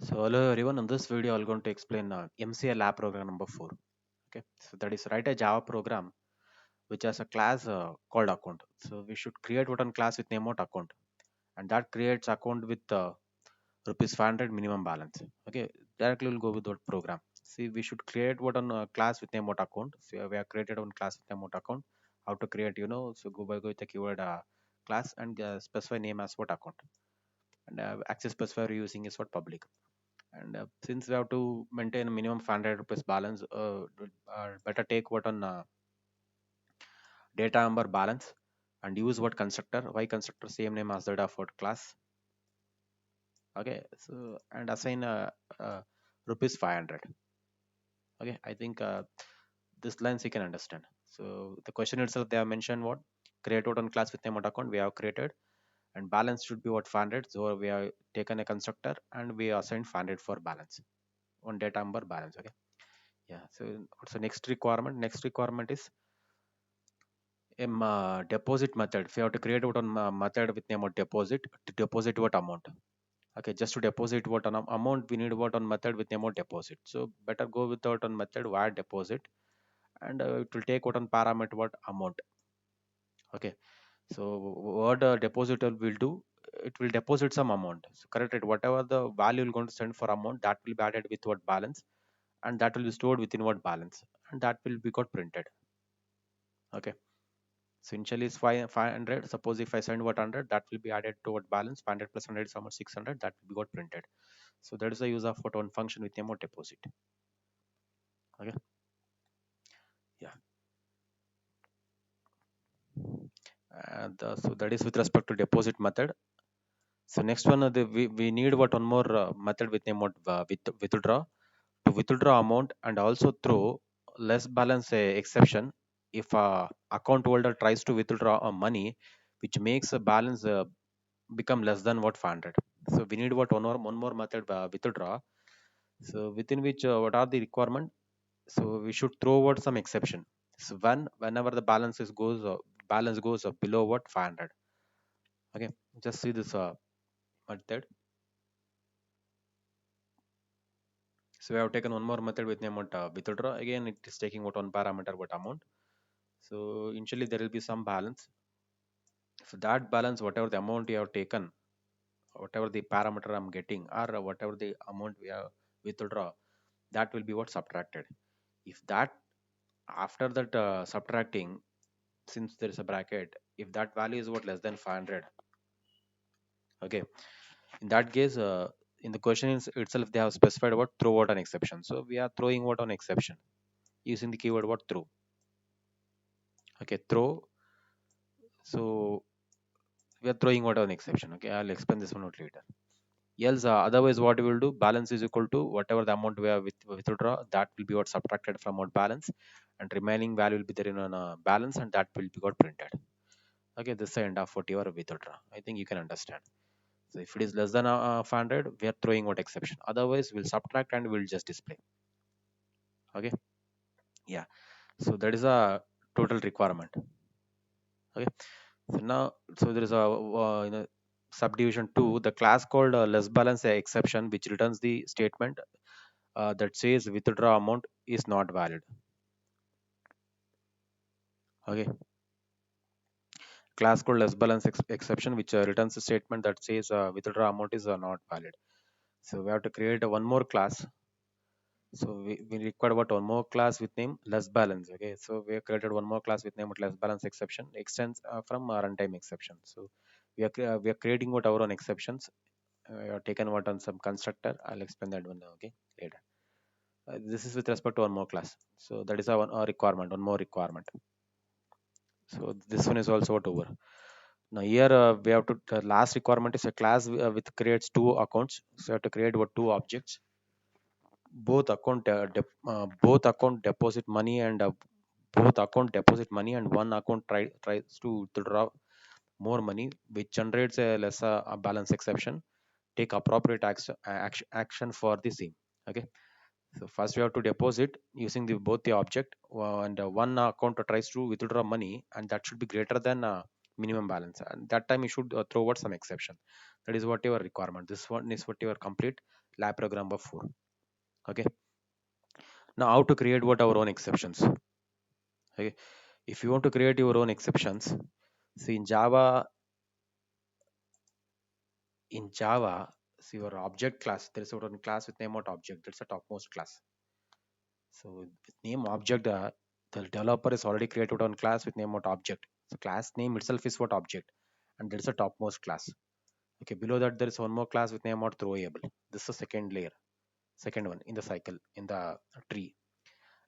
So hello everyone, in this video I'm going to explain MCA lab program number 4. Okay, so that is write a Java program which has a class called account. So we should create one class with name of account, and that creates account with rupees 500 minimum balance. Okay, directly we'll go with that program. See, we should create one class with name of account. So we have created one class with name of account. How to create, so go with the keyword class and specify name as what account, and access specifier using is what public. And since we have to maintain a minimum 500 rupees balance, better take what on data number balance and use what constructor. Why constructor? Same name as that of what class. Okay, so and assign rupees 500. Okay, I think this lines you can understand. So the question itself, they have mentioned what create what on class with name what account we have created, and balance should be what 500. So we have taken a constructor and we assigned 500 for balance on data number balance. Okay. Yeah. So next requirement is deposit method. If you have to create what on method with name of deposit to deposit what amount. Okay, just to deposit what an amount we need what on method with name of deposit. So better go without on method wire deposit, and it will take what on parameter what amount. Okay, so what depositor will do, it will deposit some amount. So correct it. Whatever the value you're going to send for amount, that will be added with what balance, and that will be stored within what balance, and that will be got printed. Okay. So initially is 500. Suppose if I send what 100, that will be added to what balance. 500 plus 100 is how much? 600. That will be got printed. So that is the use of what one function with name of deposit. Okay. Yeah. And so that is with respect to deposit method. So next one, we need what one more method with name of withdraw to withdraw amount and also throw less balance exception if account holder tries to withdraw money which makes a balance become less than what 500. So we need what one more method withdraw. So within which what are the requirement? So we should throw out some exception. So whenever the balance goes below what 500. Okay, just see this method. So we have taken one more method with name what withdraw. Again, it is taking what one parameter what amount. So initially there will be some balance. So that balance, whatever the amount you have taken, whatever the parameter I'm getting, or whatever the amount we have withdraw, that will be what subtracted. If that after that subtracting, since there is a bracket, if that value is what less than 500, okay, in that case, in the question itself, they have specified what throw what an exception. So we are throwing what an exception using the keyword what throw. Okay, throw. So we are throwing what an exception. Okay, I'll explain this one out later. Else, otherwise, what we will do, balance is equal to whatever the amount we have withdraw, that will be what subtracted from what balance, and remaining value will be there in a balance, and that will be got printed. Okay, this is the end of what you are withdraw. I think you can understand. So if it is less than 500, we are throwing what exception. Otherwise, we'll subtract and we'll just display. Okay, yeah. So that is a total requirement. Okay, so now, so there is a subdivision 2, the class called less balance exception, which returns the statement that says withdraw amount is not valid. Okay, class called less balance exception, which returns a statement that says withdraw amount is not valid. So we have to create one more class. So we require what one more class with name less balance. Okay, so we have created one more class with name less balance exception extends from runtime exception. So we are creating what our own exceptions. We have taken what on some constructor. I'll explain that one okay later. This is with respect to one more class. So that is a requirement, one more requirement. So this one is also what over. Now here we have to the last requirement is a class with creates two accounts. So you have to create what two objects. Both account deposit money and both account deposit money and one account tries to withdraw more money, which generates a lesser balance exception. Take appropriate action for the same. Okay. So first we have to deposit using the both the object and one account tries to withdraw money, and that should be greater than minimum balance. And that time you should throw out some exception. That is what your requirement. This one is what your complete lab program of 4. Okay. Now how to create what our own exceptions. Okay. If you want to create your own exceptions, see in Java, see your object class. There is a one class with name of object. That's a topmost class. So with name object, the developer is already created one class with name of object. So class name itself is what object, and there is a topmost class. Okay, below that there is one more class with name of throwable. This is the second layer, second one in the cycle in the tree.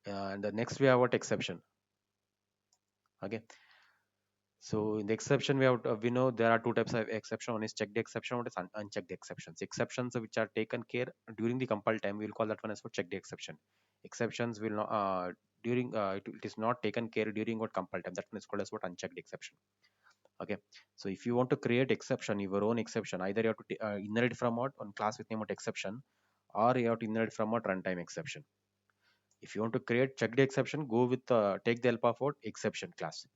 And the next we have what exception. Okay, so in the exception we know there are two types of exception. One is checked exception, one is unchecked exceptions. Exceptions which are taken care during the compile time, we will call that one as what checked exception. Exceptions will not during it is not taken care during what compile time. That one is called as what unchecked exception. Okay, so if you want to create exception, your own exception, either you have to inherit from what one class with name what exception, or you have to inherit from what runtime exception. If you want to create checked exception, go with take the help of what exception class.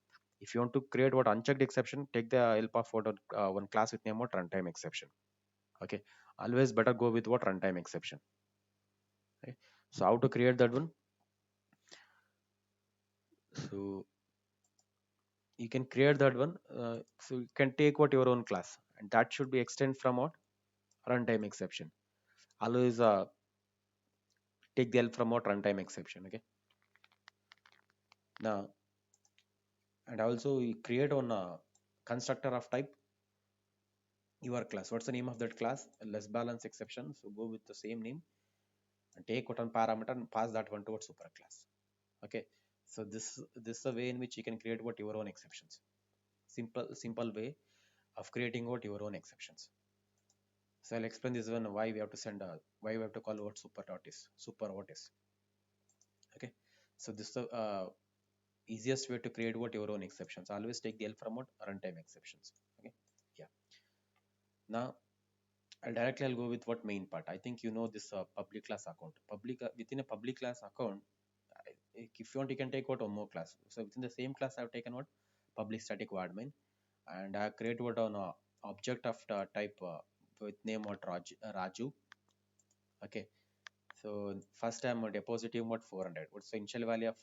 If you want to create what unchecked exception, take the help of what one class with name what runtime exception. Okay, always better go with what runtime exception. Okay. So how to create that one? So you can create that one. So you can take what your own class, and that should be extend from what runtime exception. Always take the help from what runtime exception. Okay. Now and also we create on a constructor of type your class. What's the name of that class? Less balance exception. So go with the same name and take what one parameter and pass that one towards super class. Okay. So this is a way in which you can create what your own exceptions. Simple way of creating what your own exceptions. So I'll explain this one why we have to send a why we have to call what super dot is super what is. Okay. So this is the easiest way to create what your own exceptions. Always take the help from what runtime exceptions. Okay. Yeah. Now I'll go with what main part. I think you know this public class account. Public within a public class account, if you want, you can take what one more class. So within the same class, I've taken what public static void main, and I create what on object of the type with name what Raju. Okay. So first I'm depositing what 400. What's the initial value of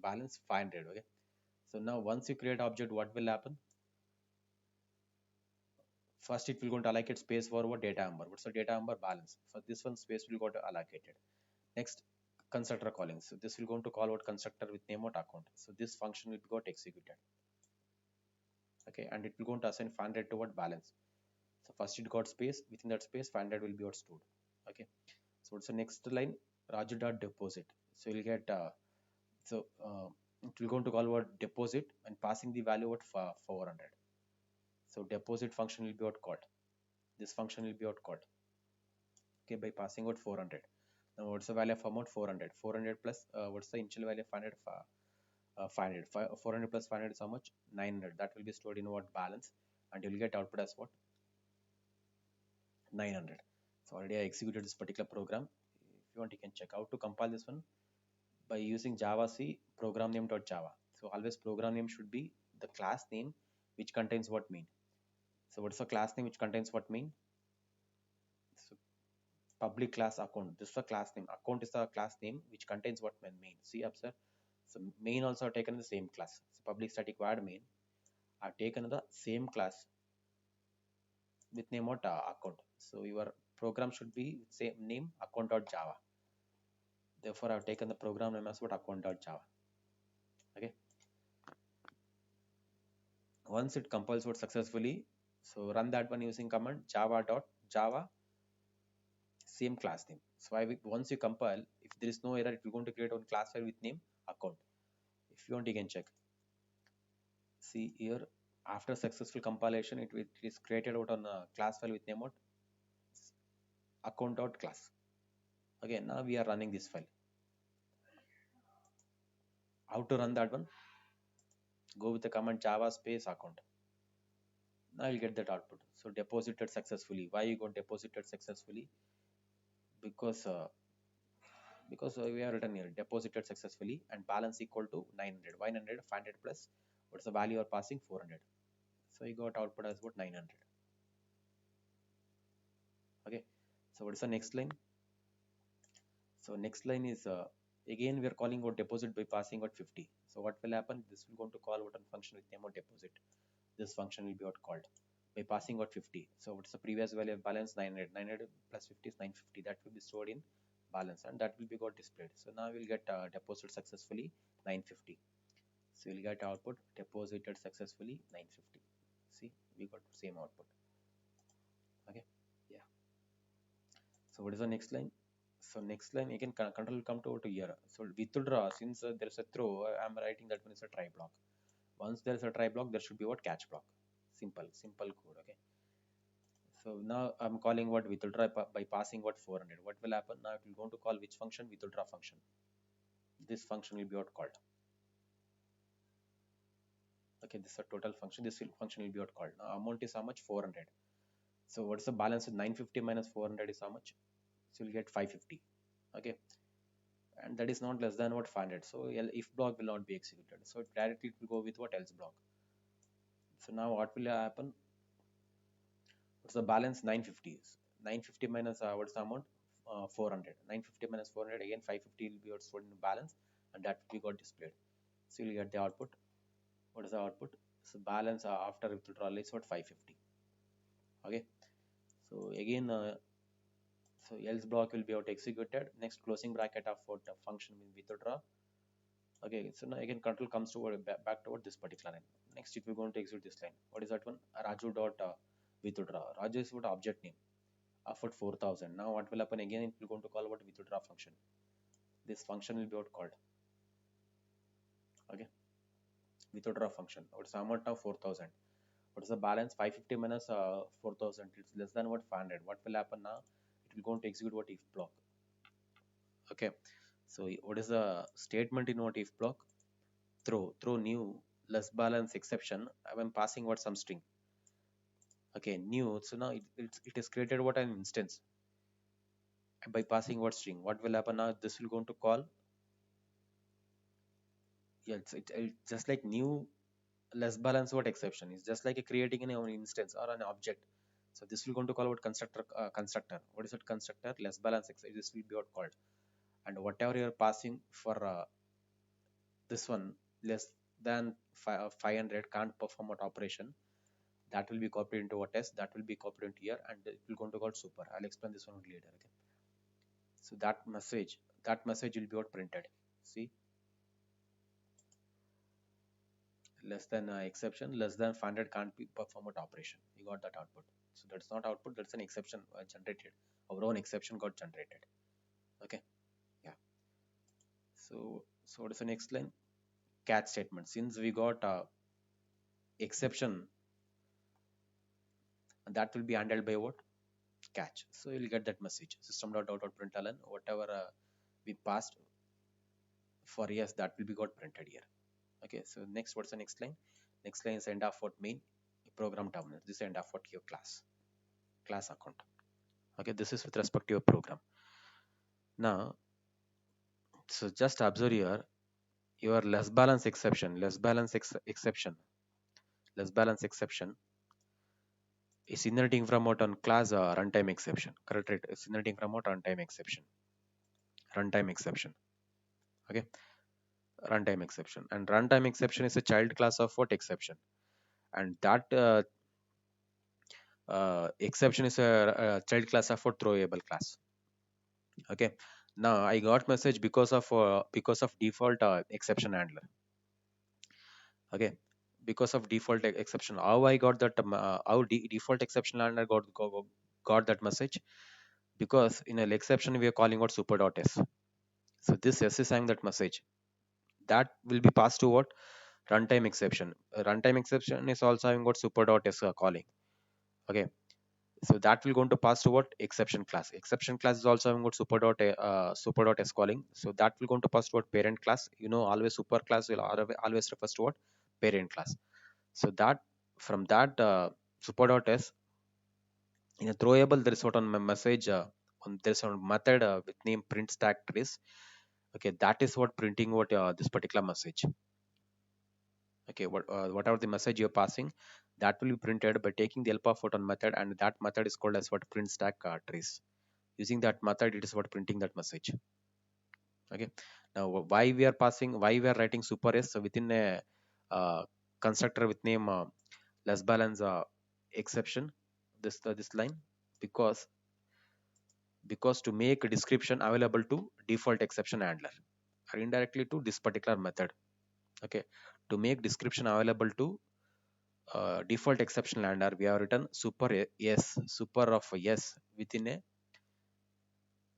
balance 500. Okay. So now once you create object, what will happen? First, it will go to allocate space for what data number. What's the data number balance? For this one, space will go to allocated. Next, constructor calling. So this will go to call out constructor with name out account. So this function will be got executed. Okay, and it will go to assign 500 to what balance. So first it got space. Within that space, 500 will be what stored. Okay. So what's the next line? Raju dot deposit. So you'll get it will go to call what deposit and passing the value what 400. So deposit function will be what called. This function will be what called. Okay, by passing out 400. Now what's the value of amount? 400. 400 plus what's the initial value of 500? 500. 400 plus 500 is how much? 900. That will be stored in what balance, and you'll get output as what? 900. So already I executed this particular program. If you want, you can check out to compile this one by using Java C program name.java. So always program name should be the class name which contains what mean. So what's the class name which contains what mean? So public class account. This is the class name. Account is the class name which contains what main. See, observe. So main also are taken in the same class. So public static void main are taken in the same class with name of account. So your program should be same name account.java. Therefore, I've taken the program name as what account.java. Okay. Once it compiles what successfully, so run that one using command java.java same class name. So once you compile, if there is no error, it will going to create one class file with name account. If you want, you can check. See here, after successful compilation, it is created out on a class file with name of account.class. Again, now we are running this file. How to run that one? Go with the command java space account. Now you'll get that output. So deposited successfully. Why you got deposited successfully? Because we have written here deposited successfully and balance equal to 900. 900 500 plus what's the value you are passing? 400. So you got output as what? 900. So what is the next line? So next line is again we are calling out deposit by passing out 50. So what will happen? This will going to call out a function with name of deposit. This function will be out called by passing out 50. So what's the previous value of balance? 900. 900 plus 50 is 950. That will be stored in balance and that will be got displayed. So now we'll get deposit successfully 950. So we'll get output deposited successfully 950. See, we got same output. Okay. Yeah. So what is the next line? So next line again control will come to here. So withdraw, since there is a throw, I'm writing that one is a try block. Once there is a try block, there should be what catch block. Simple code. Okay. So now I'm calling what withdraw by passing what 400. What will happen? Now it will go to call which function? Withdraw function. This function will be what called. Okay, this is a total function. This function will be what called. Now amount is how much? 400. So what's the balance? 950 minus 400 is how much? So you'll get 550. Okay, and that is not less than what 500. So if block will not be executed. So directly it will go with what else block. So now what will happen? What's the balance? 950 is 950 minus what's the amount? 400. 950 minus 400 again 550 will be stored in the balance and that will be got displayed. So you'll get the output. What is the output? So balance after withdrawal is what 550. Okay. So again so else block will be out executed. Next closing bracket of what function will withdraw. Okay, so now again control comes to back toward this particular line. Next, if we're going to execute this line, what is that one? Raju dot withdraw. Raju is what object name of what 4000. Now what will happen again? It will going to call what withdraw function. This function will be what called. Okay, withdraw function. What is the amount of 4000? What is the balance? 550 minus 4000. It's less than what 500. What will happen now? It will going to execute what if block. Okay, so what is the statement in what if block? Throw new less balance exception. I'm passing what some string. Okay, new. So now it is created what an instance by passing what string. What will happen now? This will going to call. Yeah, it's just like new less balance what exception. It's just like a creating an instance or an object. So this will going to call what constructor. What is it constructor? Less balance exception. This will be what called. And whatever you're passing for this one less than 500 can't perform what operation. That will be copied into what test. That will be copied into here and it will going to call super. I'll explain this one later. Okay. So that message will be what printed. See, less than exception, less than 500 can't be performed operation. You got that output. So that's not output, that's an exception generated. Our own exception got generated. Okay, yeah. So what is the next line? Catch statement. Since we got exception, that will be handled by what? Catch. So you'll get that message. System.out.println, whatever we passed for yes, that will be got printed here. Okay, so next, what's the next line? Next line is end of what main program terminal. This is end of what your class account. Okay, this is with respect to your program. Now, so just observe here your less balance exception is inheriting from what on class runtime exception. Correct, right? It's inheriting from what runtime exception. Runtime exception. Okay, runtime exception. And runtime exception is a child class of what exception. And that exception is a child class of a throwable class. Okay, now I got message because of default exception handler. Okay, because of default exception, how I got that how default exception handler got that message, because in an exception we are calling out super.s. So this s is saying that message that will be passed to what runtime exception. Runtime exception is also having got super.s calling. Okay, so that will going to pass to what exception class. Exception class is also having got super.s calling. So that will going to pass to what parent class. You know, always super class will always refers to what parent class. So that from that super.s in a throwable there is what on message there's a method with name print stack trace. Okay, that is what printing what this particular message. Okay, whatever the message you're passing, that will be printed by taking the help of what on method, and that method is called as what print stack trace. Using that method, it is about printing that message. Okay. Now why we are passing, why we are writing super s within a uh, constructor with name less balance exception, this line, because to make a description available to default exception handler, or indirectly to this particular method. Okay. To make description available to default exception handler, we have written yes, super of yes within a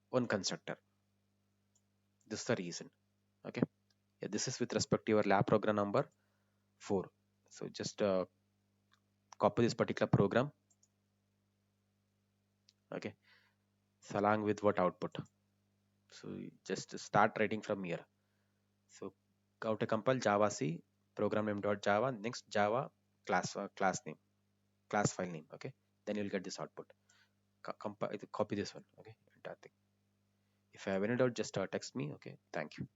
one constructor. This is the reason. Okay. Yeah, this is with respect to your lab program number 4. So just copy this particular program. Okay. So along with what output. So you just start writing from here. So go to compile Java C program name dot Java, next Java class name, class file name. Okay. Then you'll get this output. Compile, copy this one. Okay. Entire thing. If you have any doubt, just text me. Okay. Thank you.